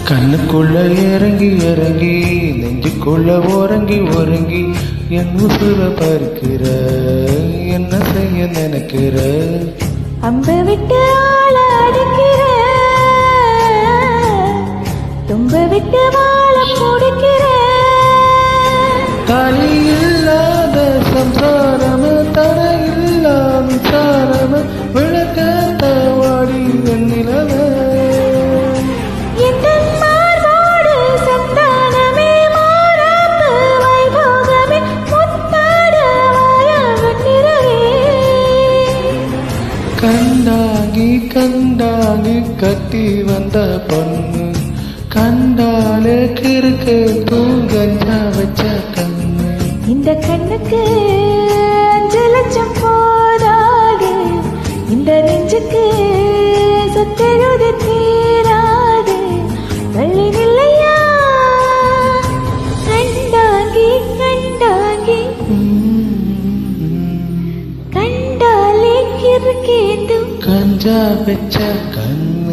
கண்ணுக்குள்ள இறங்கி இறங்கி நெஞ்சுக்குள்ள உறங்கி உறங்கி என் உசுர பறிக்கிற என்ன செய்ய நினைக்கிற அம்பு விட்டு ஆள அடிக்கிற தும்பு விட்டு வாழ முடிக்கிற தாலி இல்லாத சம்சாரம தர இல்லா மின்சாரம விளக்க தவாடி வெண்ணிலவ கண்டாங்கி கண்டாங்கி கட்டி வந்த பொண்ணு கண்டாலே கிறுக்கு தூங்கஞ்சா வச்ச கண்ணு இந்த கண்ணுக்கு 5 லட்சம் போதாது இந்த நெஞ்சுக்கு சொத்தெழுதி தீராது தள்ளி நில்லையா கண்டாங்கி கண்டாங்கி கண்டாலே கிறுக்கேந்து கஞ்சா வச்ச கண்ணு